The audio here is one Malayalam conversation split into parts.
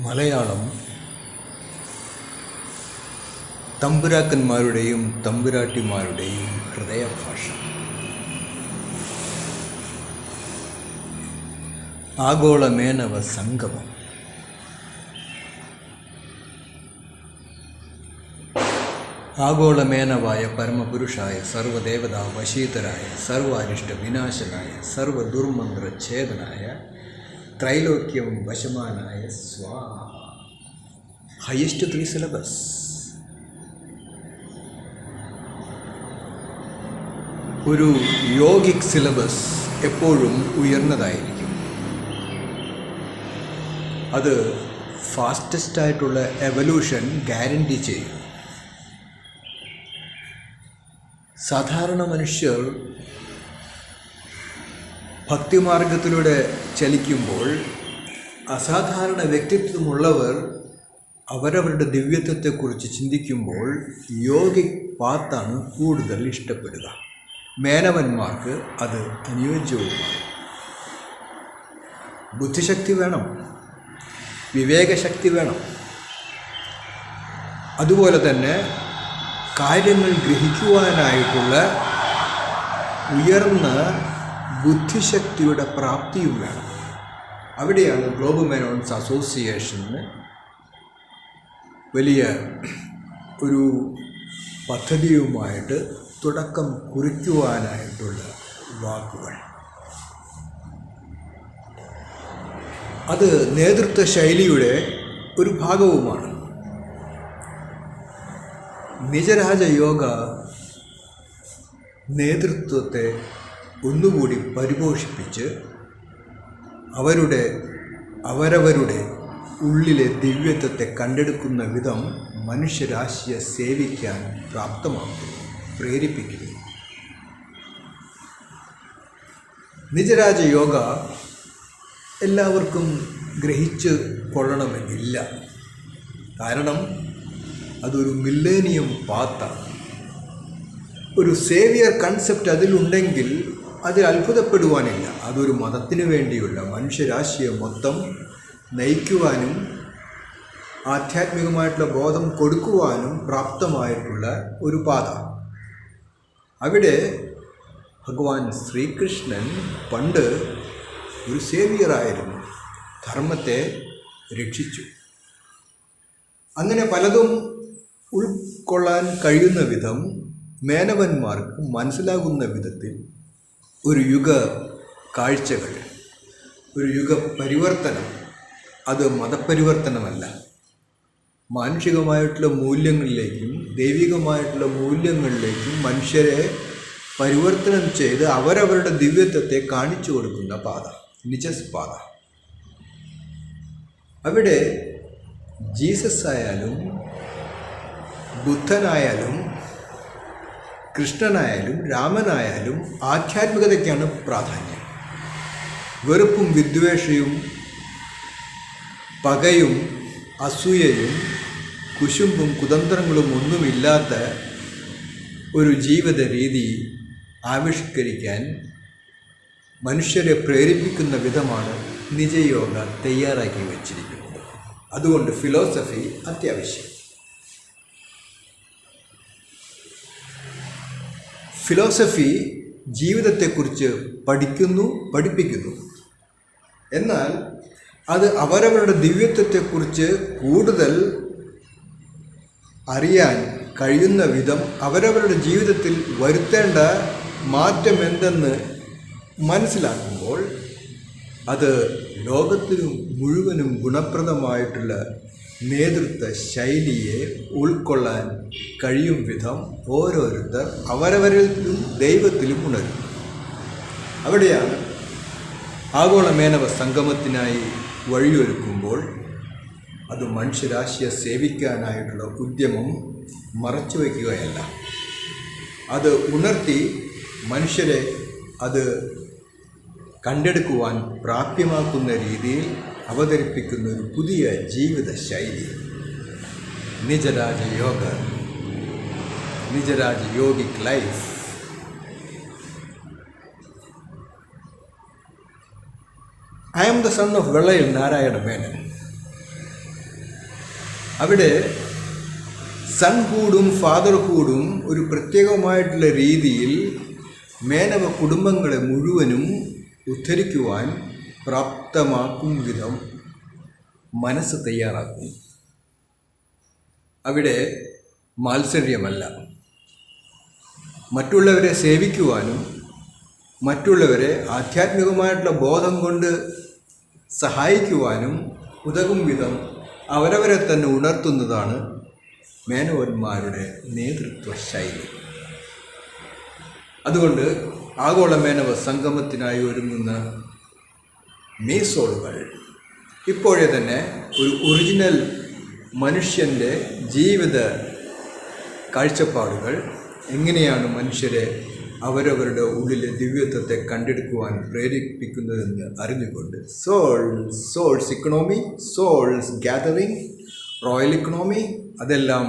മലയാളം തമ്പുരാക്കന്മാരുടെയും തമ്പുരാട്ടിമാരുടെയും ഹൃദയഭാഷ. ആഗോള മേനവ സംഗമം. ആഗോള മേനവായ പരമപുരുഷായ സർവദേവതാ വശീതരായ സർവാരിഷ്ട വിനാശനായ സർവദുർമന്ത്ര ഛേദനായ ത്രൈലോക്യം വശമാനായ സ്വാഹ. Highest 3 syllabus. ഒരു യോഗിക് സിലബസ് എപ്പോഴും ഉയർന്നതായിരിക്കും. അത് ഫാസ്റ്റസ്റ്റായിട്ടുള്ള എവല്യൂഷൻ ഗ്യാരണ്ടി ചെയ്യും. സാധാരണ മനുഷ്യർ ഭക്തിമാർഗത്തിലൂടെ ചലിക്കുമ്പോൾ അസാധാരണ വ്യക്തിത്വമുള്ളവർ അവരവരുടെ ദിവ്യത്വത്തെക്കുറിച്ച് ചിന്തിക്കുമ്പോൾ യോഗിക് പാത്താണ് കൂടുതൽ ഇഷ്ടപ്പെടുക. മേനവന്മാർക്ക് അത് അനുയോജ്യവുമാണ്. ബുദ്ധിശക്തി വേണം, വിവേകശക്തി വേണം. അതുപോലെ തന്നെ കാര്യങ്ങൾ ഗ്രഹിക്കുവാനായിട്ടുള്ള ഉയർന്ന ബുദ്ധിശക്തിയുടെ പ്രാപ്തിയും വേണം. അവിടെയാണ് ഗ്ലോബൽ മേനോൻസ് അസോസിയേഷന് വലിയ ഒരു പദ്ധതിയുമായിട്ട് തുടക്കം കുറിക്കുവാനായിട്ടുള്ള വാക്കുകൾ. അത് നേതൃത്വ ശൈലിയുടെ ഒരു ഭാഗവുമാണ്. നിജരാജ യോഗ നേതൃത്വത്തെ ഒന്നുകൂടി പരിപോഷിപ്പിച്ച് അവരവരുടെ ഉള്ളിലെ ദിവ്യത്വത്തെ കണ്ടെടുക്കുന്ന വിധം മനുഷ്യരാശിയെ സേവിക്കാൻ പ്രാപ്തമാക്കുന്നു, പ്രേരിപ്പിക്കുന്നു. നിജരാജ യോഗ എല്ലാവർക്കും ഗ്രഹിച്ച് കൊള്ളണമെന്നില്ല. കാരണം അതൊരു മില്ലേനിയം പാത്താണ്. ഒരു സേവിയർ കൺസെപ്റ്റ് അതിലുണ്ടെങ്കിൽ അതിൽ അത്ഭുതപ്പെടുവാനില്ല. അതൊരു മതത്തിന് വേണ്ടിയുള്ള മനുഷ്യരാശിയെ മൊത്തം നയിക്കുവാനും ആധ്യാത്മികമായിട്ടുള്ള ബോധം കൊടുക്കുവാനും പ്രാപ്തമായിട്ടുള്ള ഒരു പാത. അവിടെ ഭഗവാൻ ശ്രീകൃഷ്ണൻ പണ്ട് ഒരു സേവിയറായിരുന്നു, ധർമ്മത്തെ രക്ഷിച്ചു. അങ്ങനെ പലതും ഉൾക്കൊള്ളാൻ കഴിയുന്ന വിധം മേനവന്മാർക്ക് മനസ്സിലാകുന്ന വിധത്തിൽ ഒരു യുഗ കാഴ്ചകൾ, ഒരു യുഗ പരിവർത്തനം. അത് മതപരിവർത്തനമല്ല, മാനുഷികമായിട്ടുള്ള മൂല്യങ്ങളിലേക്കും ദൈവികമായിട്ടുള്ള മൂല്യങ്ങളിലേക്കും മനുഷ്യരെ പരിവർത്തനം ചെയ്ത് അവരവരുടെ ദിവ്യത്വത്തെ കാണിച്ചു കൊടുക്കുന്ന പാത, നിജസ് പാത. അവിടെ ജീസസ് ആയാലും ബുദ്ധനായാലും കൃഷ്ണനായാലും രാമനായാലും ആധ്യാത്മികതയ്ക്കാണ് പ്രാധാന്യം. വെറുപ്പും വിദ്വേഷവും പകയും അസൂയയും കുശുമ്പും കുതന്ത്രങ്ങളും ഒന്നുമില്ലാത്ത ഒരു ജീവിത രീതി ആവിഷ്കരിക്കാൻ മനുഷ്യരെ പ്രേരിപ്പിക്കുന്ന വിധമാണ് നിജയോഗ തയ്യാറാക്കി വച്ചിരിക്കുന്നത്. അതുകൊണ്ട് ഫിലോസഫി അത്യാവശ്യം. ഫിലോസഫി ജീവിതത്തെക്കുറിച്ച് പഠിപ്പിക്കുന്നു. എന്നാൽ അത് അവരവരുടെ ദിവ്യത്വത്തെക്കുറിച്ച് കൂടുതൽ അറിയാൻ കഴിയുന്ന വിധം അവരവരുടെ ജീവിതത്തിൽ വരുത്തേണ്ട മാറ്റം എന്തെന്ന് മനസ്സിലാക്കുമ്പോൾ അത് ലോകത്തിനും മുഴുവനും ഗുണപ്രദമായിട്ടുള്ള നേതൃത്വ ശൈലിയെ ഉൾക്കൊള്ളാൻ കഴിയും വിധം ഓരോരുത്തർ അവരവരിലും ദൈവത്തിലും ഉണരും. അവിടെയാണ് ആഗോള മേനവ സംഗമത്തിനായി വഴിയൊരുക്കുമ്പോൾ അത് മനുഷ്യരാശിയെ സേവിക്കാനായിട്ടുള്ള ഉദ്യമം മറച്ചു വയ്ക്കുകയല്ല, അത് ഉണർത്തി മനുഷ്യരെ അത് കണ്ടെടുക്കുവാൻ പ്രാപ്യമാക്കുന്ന രീതിയിൽ അവതരിപ്പിക്കുന്ന ഒരു പുതിയ ജീവിത ശൈലി, Nijaraja yoga, Nijaraja yogic life. I am the son of Velayil Narayana Menon. അവിടെ സൺഹുഡും ഫാദർഹുഡും ഒരു പ്രത്യേകമായിട്ടുള്ള രീതിയിൽ മേനവ കുടുംബങ്ങളെ മുഴുവനും ഉദ്ധരിക്കുവാൻ പ്രാപ്തമാക്കും വിധം മനസ്സ് തയ്യാറാക്കും. അവിടെ മാത്സര്യമല്ല, മറ്റുള്ളവരെ സേവിക്കുവാനും മറ്റുള്ളവരെ ആധ്യാത്മികമായിട്ടുള്ള ബോധം കൊണ്ട് സഹായിക്കുവാനും ഉതകും വിധം അവരവരെ തന്നെ ഉണർത്തുന്നതാണ് മേനവന്മാരുടെ നേതൃത്വ ശൈലി. അതുകൊണ്ട് ആഗോള മേനവ സംഗമത്തിനായി ഒരുങ്ങുന്ന മീസോളുകൾ ഇപ്പോഴേ തന്നെ ഒരു ഒറിജിനൽ മനുഷ്യൻ്റെ ജീവിത കാഴ്ചപ്പാടുകൾ, എങ്ങനെയാണ് മനുഷ്യരെ അവരവരുടെ ഉള്ളിലെ ദിവ്യത്വത്തെ കണ്ടെടുക്കുവാൻ പ്രേരിപ്പിക്കുന്നതെന്ന് അറിഞ്ഞുകൊണ്ട് souls economy, souls gathering, royal economy, അതെല്ലാം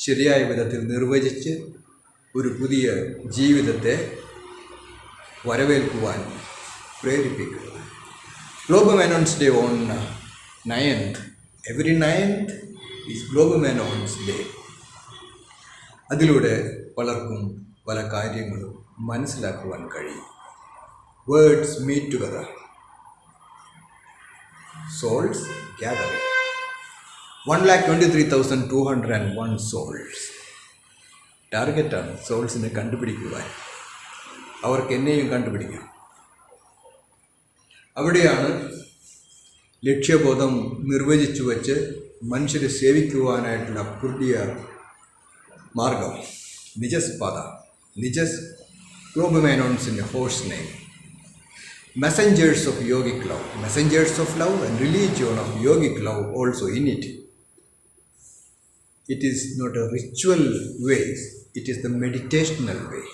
ശരിയായ വിധത്തിൽ നിർവചിച്ച് ഒരു പുതിയ ജീവിതത്തെ വരവേൽക്കുവാൻ പ്രേരിപ്പിക്കുക. Global Manons day on 9th. Every 9th is global Manons day. അതിലൂടെ പലർക്കും പല കാര്യങ്ങളും മനസ്സിലാക്കുവാൻ കഴിയും. Words meet together, souls gathering. 1,23,201 souls ടാർഗറ്റാണ് സോൾസിനെ കണ്ടുപിടിക്കുവാൻ. അവർക്ക് എന്നെയും കണ്ടുപിടിക്കാം. അവിടെയാണ് ലക്ഷ്യബോധം നിർവചിച്ചു വച്ച് മനുഷ്യരെ സേവിക്കുവാനായിട്ടുള്ള പുതിയ മാർഗം, നിജസ് പാത, നിജസ് ഗ്ലോബൽ മാനോൺസിൻ്റെ horse name, messengers of yogic love, messengers of love and religion of yogic love also in it. It is not a ritual way, it is the meditational way.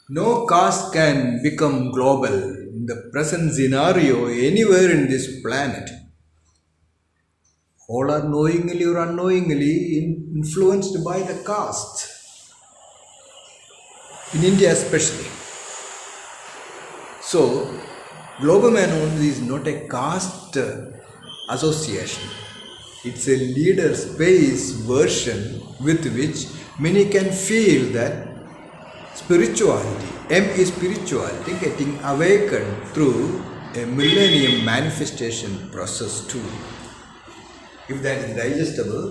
No caste can become global in the present scenario anywhere in this planet. All are knowingly or unknowingly influenced by the caste. In India especially. So, Global Manons is not a caste association. It's a leader space version with which many can feel that spirituality, M is spirituality, getting awakened through a millennium manifestation process too. If that is digestible,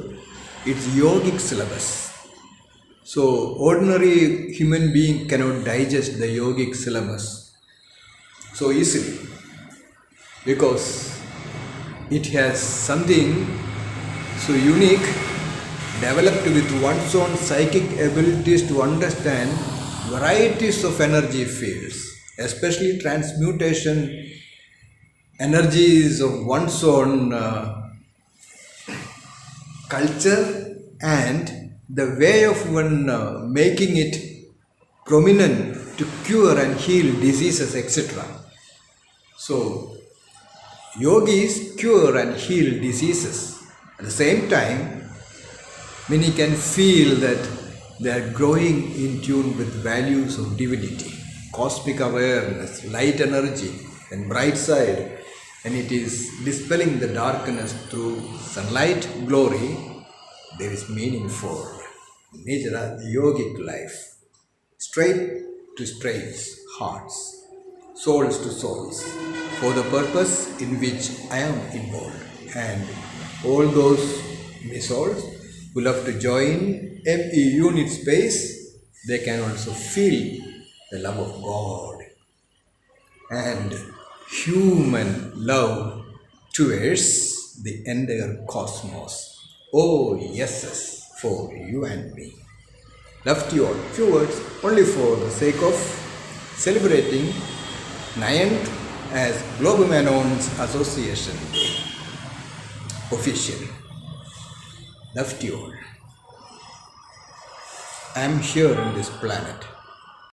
it's yogic syllabus. So ordinary human being cannot digest the yogic syllabus so easily, because it has something so unique, developed with one's own psychic abilities to understand varieties of energy fields, especially transmutation energies of one's own culture and the way of one making it prominent to cure and heal diseases, etc. So, yogis cure and heal diseases. At the same time, many can feel that they are growing in tune with values of divinity, cosmic awareness, light energy, and bright side, and it is dispelling the darkness through sunlight glory. There is meaning for Nijara yogic life, straight to straights hearts, souls to souls, for the purpose in which I am involved. And all those souls who love to join ME unit space, they can also feel the love of God and human love towards the entire cosmos. Oh yes, for you and me. Love to you all. Few words only for the sake of celebrating 9th as Global Manons Association Day. Official. Love to you all. I am here in this planet